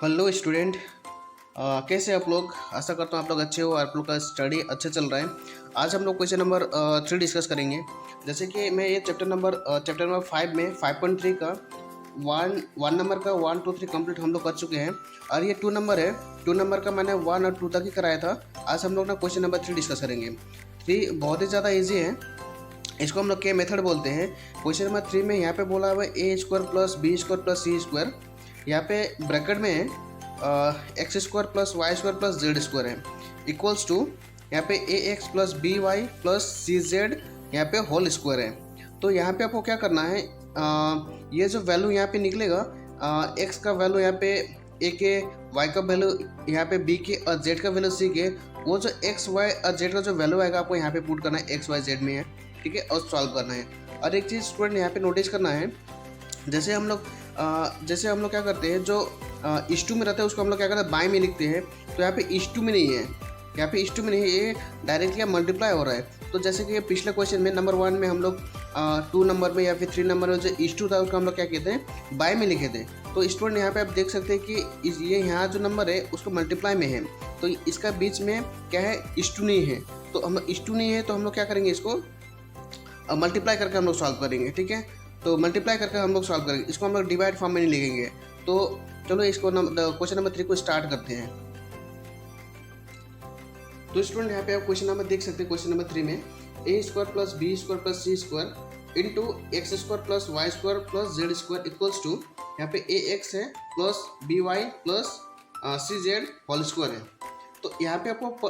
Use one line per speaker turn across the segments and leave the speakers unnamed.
Hello student. कैसे आप लोग? आशा करता हूँ आप लोग अच्छे हो और आप लोग का स्टडी अच्छा चल रहा है। आज हम लोग क्वेश्चन नंबर 3 डिस्कस करेंगे। जैसे कि मैं ये चैप्टर नंबर 5 में 5.3 का वन नंबर का 1 2 3 कंप्लीट हम लोग कर चुके हैं और ये 2 नंबर है। 2 नंबर का मैंने 1 और 2 तक ही कराया था। आज हम लोग ना क्वेश्चन नंबर 3 डिस्कस करेंगे। 3 बहुत ही ज़्यादा ईजी है। इसको हम लोग के मेथड बोलते हैं। क्वेश्चन नंबर 3 में यहाँ पे बोला हुआ है A square plus B square plus C square. यहाँ पे ब्रैकेट में X square plus Y square plus Z square है इक्वल्स टू यहाँ पे A X plus B Y plus C Z यहाँ पे होल स्क्वायर है। तो यहाँ पे आपको क्या करना है, ये जो वैल्यू यहाँ पे निकलेगा, एक्स का वैल्यू यहाँ पे ए के, वाई का वैल्यू यहाँ पे बी के और जेड का वैल्यू सी के, वो जो एक्स वाई और जेड का जो वैल्यू आएगा आपको यहाँ पे पुट करना है, एक्स वाई जेड में है, ठीक है, और सॉल्व करना है। और एक चीज़ स्टूडेंट यहाँ पे नोटिस करना है, जैसे हम लोग क्या करते हैं, जो इश्टू में रहता है उसको हम लोग क्या करते हैं, बाय में लिखते हैं। तो यहाँ पे इश्टू में नहीं है, यहाँ पे इश्टू में नहीं है, ये डायरेक्टली मल्टीप्लाई हो रहा है। तो जैसे कि पिछले क्वेश्चन में नंबर 1 में हम लोग 2 नंबर में या फिर 3 नंबर में जो इश्टू था उसको हम लोग क्या कहते हैं, बाय में लिखे थे। तो स्टूडेंट यहाँ पे आप देख सकते हैं कि ये यहाँ जो नंबर है उसको मल्टीप्लाई में है, तो इसका बीच में क्या है, इश्टू नहीं है। तो हम इश्टू नहीं है तो हम लोग क्या करेंगे, इसको मल्टीप्लाई करके हम लोग सॉल्व करेंगे, ठीक है। तो मल्टीप्लाई करके हम लोग सॉल्व करेंगे, इसको हम लोग डिवाइड फॉर्म में नहीं लिखेंगे। तो चलो इसको क्वेश्चन नंबर 3 को स्टार्ट करते हैं। तो स्टूडेंट यहाँ पे आप क्वेश्चन नंबर देख सकते हैं। क्वेश्चन नंबर 3 में A square plus B square plus C square into X square plus Y square plus Z square equals to, यहाँ पे ए एक्स है plus B Y plus C Z whole square है। तो यहाँ पे आपको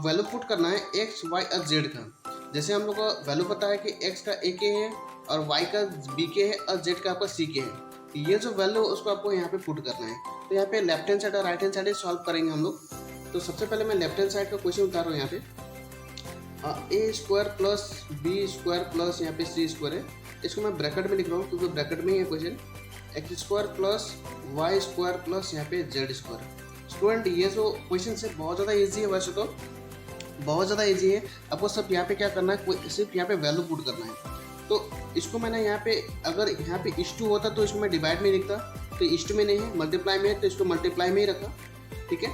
value put करना है एक्स वाई और जेड का। जैसे हम लोग को वैल्यू पता है कि एक्स का ए के है और वाई का बी के है और जेड का आपका सी के है, ये जो वैल्यू उसको आपको यहाँ पे पुट करना है। तो यहाँ पे लेफ्ट हैंड साइड और राइट हैंड साइड सॉल्व करेंगे हम लोग। तो सबसे पहले मैं लेफ्ट हैंड साइड का क्वेश्चन उतार रहा हूँ। यहाँ पे A square plus B square plus यहाँ पे सी स्क्वायर है, इसको मैं ब्रैकेट में लिख रहा हूँ क्योंकि ब्रैकेट में ही है question. X square plus Y square plus यहाँ पे जेड स्क्वायर। स्टूडेंट ये जो क्वेश्चन से बहुत ज़्यादा ईजी है, वैसे तो बहुत ज़्यादा ईजी है। आपको सब यहाँ पे क्या करना है, सिर्फ यहाँ पे वैल्यू पुट करना है। तो इसको मैंने यहाँ पे, अगर यहाँ पे इश्टू होता तो इसको मैं डिवाइड में लिखता, तो इश्टू में नहीं है, मल्टीप्लाई में है, तो इसको मल्टीप्लाई में ही रखा, ठीक है।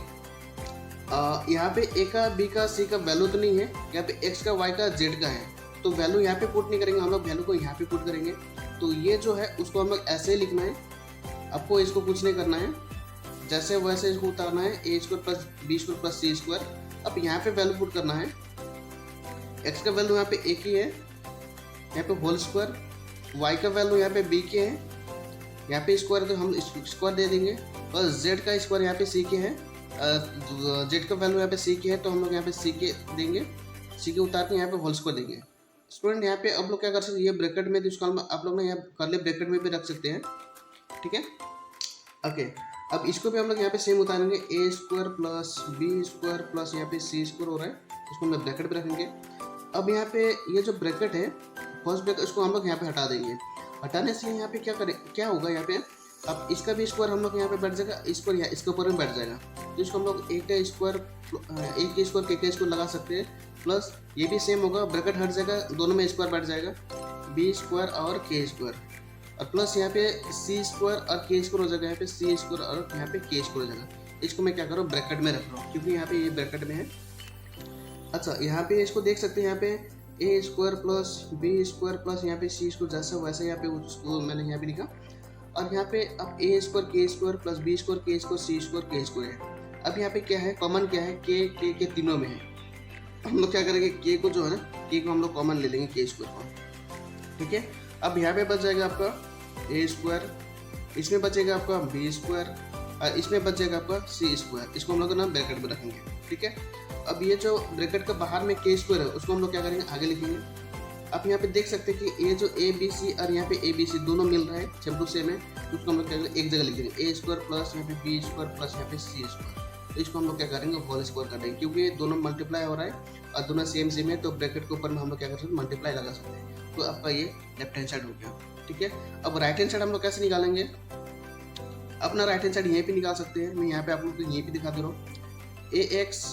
यहाँ पे ए का बी का सी का वैल्यू तो नहीं है, यहाँ पे एक्स का वाई का जेड का है, तो वैल्यू यहाँ पे पुट नहीं करेंगे हम लोग, वैल्यू को यहाँ पे पुट करेंगे। तो ये जो है उसको हम लोग ऐसे ही लिखना है, आपको इसको कुछ नहीं करना है, जैसे वैसे इसको उतारना है। A square plus B square plus C square. अब यहाँ पे वैल्यू पुट करना है, एक्स का वैल्यू यहाँ पे ए की है, यहाँ पे होल स्क्वायर, वाई का वैल्यू यहाँ पे बी के है, यहाँ पे स्क्वायर तो हम स्क्वायर दे देंगे, और जेड का स्क्वायर यहाँ पे सी के है, जेड का वैल्यू यहाँ पे सी के है, तो हम लोग यहाँ पे सी के देंगे, सी के उतार के यहाँ पे होल स्क्वायर देंगे। स्टूडेंट यहाँ पे अब लोग क्या कर सकते हैं, ये ब्रैकेट में, तो इसको आप लोग ना यहाँ कर्ली ब्रैकेट में भी रख सकते हैं, ठीक है, ओके। अब इसको भी हम लोग यहाँ पे सेम उतारेंगे, A square plus B square plus यहाँ पे सी स्क्वायर हो रहा है, इसको हम लोग ब्रैकेट पे रखेंगे। अब यहाँ पे ये जो ब्रैकेट है, फर्स्ट ब्रैकेट, इसको हम लोग यहाँ पे हटा देंगे। हटाने से यहाँ पे क्या होगा, यहाँ पे अब इसका भी स्क्वायर हम लोग यहाँ पे बैठ जाएगा, स्क्वायर यहाँ इसके ऊपर में बैठ जाएगा। तो इसको हम लोग ए का स्क्वायर के स्क्वायर लगा सकते हैं, प्लस ये भी सेम होगा, ब्रैकेट हट जाएगा, दोनों में स्क्वायर बैठ जाएगा, बी स्क्वायर और के स्क्वायर, और प्लस यहाँ पे सी स्क्वायर और के स्क्वायर हो जाएगा, यहाँ पे सी स्क्वायर और यहाँ पे के स्क्वायर हो जाएगा। इसको मैं क्या करूँ, ब्रैकेट में रख रहा हूँ क्योंकि यहाँ पे ये ब्रैकेट में है। अच्छा, यहाँ पे इसको देख सकते हैं, यहाँ पे A square plus B square plus यहाँ पे सी स्क्वायर, जैसा वैसे यहाँ पे उसको मैंने यहाँ पे लिखा। और यहाँ पे अब ए स्क्वायर के स्क्वायर प्लस बी स्क्वायर के स्क्वायर सी स्क्वायर के स्क्वायर है। अब यहाँ पे क्या है, कॉमन क्या है, के तीनों में है। हम लोग क्या करेंगे, के को जो है ना, के को हम लोग कॉमन ले लेंगे, के स्क्वायर को, ठीक है। अब यहाँ पे बच जाएगा आपका ए स्क्वायर, इसमें बचेगा आपका बी स्क्वायर और इसमें बच जाएगा आपका सी स्क्वायर। इसको हम लोग ना ब्रैकेट में रखेंगे, ठीक है। अब ये जो ब्रैकेट का बाहर में के स्क्वायर है उसको हम लोग क्या करेंगे, आगे लिखेंगे। आप यहाँ पे देख सकते हैं कि ये जो ए बी सी और यहाँ पे ए बी सी दोनों मिल रहा है, सेम टू सेम है, उसको हम लोग क्या करेंगे, एक जगह लिख देंगे, ए स्क्वायर प्लस यहाँ पे बी स्क्वायर प्लस यहाँ पे सी स्क्वायर। तो इसको हम लोग क्या करेंगे, होल स्क्वायर कर देंगे, क्योंकि ये दोनों मल्टीप्लाई हो रहा है और दोनों सेम है, तो ब्रैकेट के ऊपर में हम लोग क्या कर सकते हैं, मल्टीप्लाई लगा सकते हैं। तो आपका ये लेफ्ट हैंड साइड हो गया, ठीक है। अब राइट हैंड साइड हम लोग कैसे निकालेंगे, अपना राइट हैंड साइड यहीं पे निकाल सकते हैं। मैं यहाँ पे आप लोग को यहीं पे दिखा दे रहा हूँ, ए एक्स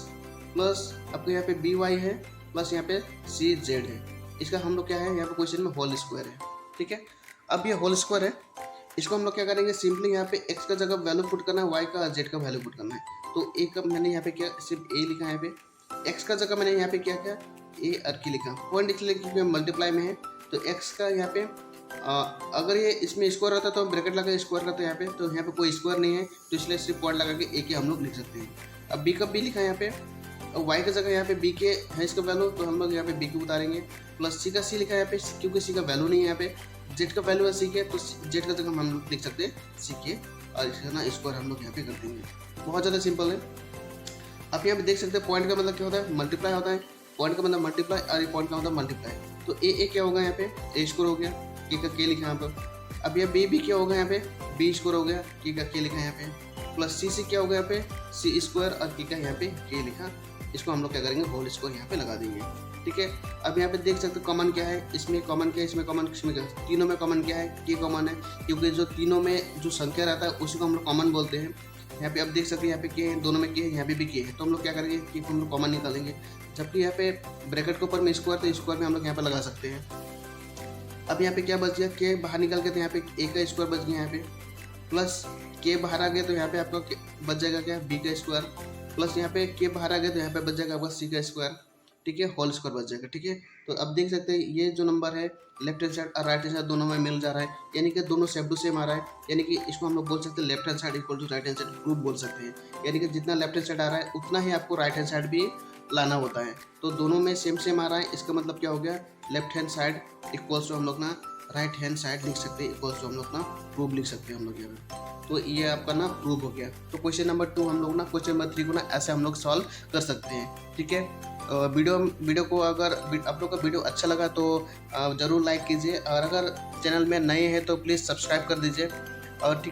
प्लस आपको यहाँ पे बी वाई है प्लस यहाँ पे सी जेड है, इसका हम लोग क्या है, यहाँ पे क्वेश्चन में होल स्क्वायर है, ठीक है। अब ये होल स्क्वायर है, इसको हम लोग क्या करेंगे, सिंपली यहाँ पे x का जगह वैल्यू पुट करना है, y का z का वैल्यू पुट करना है। तो a का मैंने यहाँ पे क्या सिर्फ a लिखा है, यहाँ पे x का जगह मैंने यहाँ पे क्या किया a अर्की लिखा, पॉइंट इसलिए क्योंकि मल्टीप्लाई में है। तो x का यहाँ पे अगर ये इसमें स्क्वायर होता तो हम ब्रैकेट लगा स्क्वायर करते यहाँ पे, तो यहाँ पे कोई स्क्वायर नहीं है तो इसलिए सिर्फ पॉइंट लगा के a के हम लोग लिख सकते हैं। अब b का b लिखा है यहाँ पे, और y का जगह यहाँ पे b के है इसका वैल्यू, तो हम लोग यहाँ पे b के उतारेंगे, प्लस c का c लिखा है यहाँ पे क्योंकि c का वैल्यू नहीं है यहाँ पे, z का वैल्यू है c के, तो z का जगह हम लोग लिख सकते हैं c के, और इसका ना स्क्वायर हम लोग यहाँ पे कर देंगे। बहुत ज़्यादा सिंपल है। आप यहाँ पे देख सकते हैं पॉइंट का मतलब क्या होता है, मल्टीप्लाई होता है, पॉइंट का मतलब मल्टीप्लाई, और ये पॉइंट का मतलब मल्टीप्लाई। तो ए क्या होगा यहाँ पे, ए स्क्वायर हो गया, के का के लिखा है यहाँ पर। अब ये बी क्या होगा यहाँ पे, बी स्क्वायर हो गया, के का के लिखा है यहाँ पे, प्लस सी क्या होगा यहाँ पे, सी स्क्वायर, और के का यहाँ पे के लिखा। इसको हम लोग क्या करेंगे, होल स्क्वायर यहाँ पे लगा देंगे। ठीक है, अब यहाँ पे देख सकते हो कॉमन क्या है, इसमें कॉमन क्या है, इसमें कॉमन, इसमें क्या, तीनों में कॉमन क्या है, के कॉमन है, क्योंकि जो तीनों में जो संख्या रहता है उसी को हम लोग कॉमन बोलते हैं। यहाँ पे अब देख सकते हैं यहाँ पे के है, दोनों में के है, यहाँ पे भी के है, तो हम लोग क्या करेंगे कि हम लोग कॉमन निकालेंगे। जबकि यहाँ पे ब्रैकेट के ऊपर में स्क्वायर, तो स्क्वायर में हम लोग यहाँ पे लगा सकते हैं। अब यहाँ पे क्या बच गया, के बाहर निकल के, तो यहाँ पे ए का स्क्वायर बच गया यहाँ पे, प्लस के बाहर आ गया तो यहाँ पे आपका बच जाएगा क्या, बी का स्क्वायर, प्लस यहाँ पे के बाहर आ गया तो यहाँ पे बच जाएगा आपका सी का स्क्वायर। ठीक है, होल स्क्वायर बच जाएगा। ठीक है, तो अब देख सकते हैं ये जो नंबर है लेफ्ट हैंड साइड और राइट हैंड साइड दोनों में मिल जा रहा है, यानी कि दोनों सेम टू सेम आ रहा है, यानी कि इसको हम लोग बोल सकते हैं left hand side equal to right hand side proof बोल सकते हैं। यानी कि जितना लेफ्ट हैंड साइड आ रहा है उतना ही आपको राइट हैंड साइड भी लाना होता है। तो दोनों में सेम सेम आ रहा है, इसका मतलब क्या हो गया, left hand side equals to हम लोग ना राइट हैंड साइड लिख सकते हैं, इक्वल्स टू हम लोग ना प्रूफ लिख सकते हैं हम लोग यहाँ। तो ये आपका ना प्रूफ हो गया। तो क्वेश्चन नंबर 2 हम लोग ना क्वेश्चन नंबर 3 को ना ऐसे हम लोग सॉल्व कर सकते हैं। ठीक है, वीडियो को अगर आप लोग का वीडियो अच्छा लगा तो ज़रूर लाइक कीजिए, और अगर चैनल में नए हैं तो प्लीज़ सब्सक्राइब कर दीजिए। और ठीक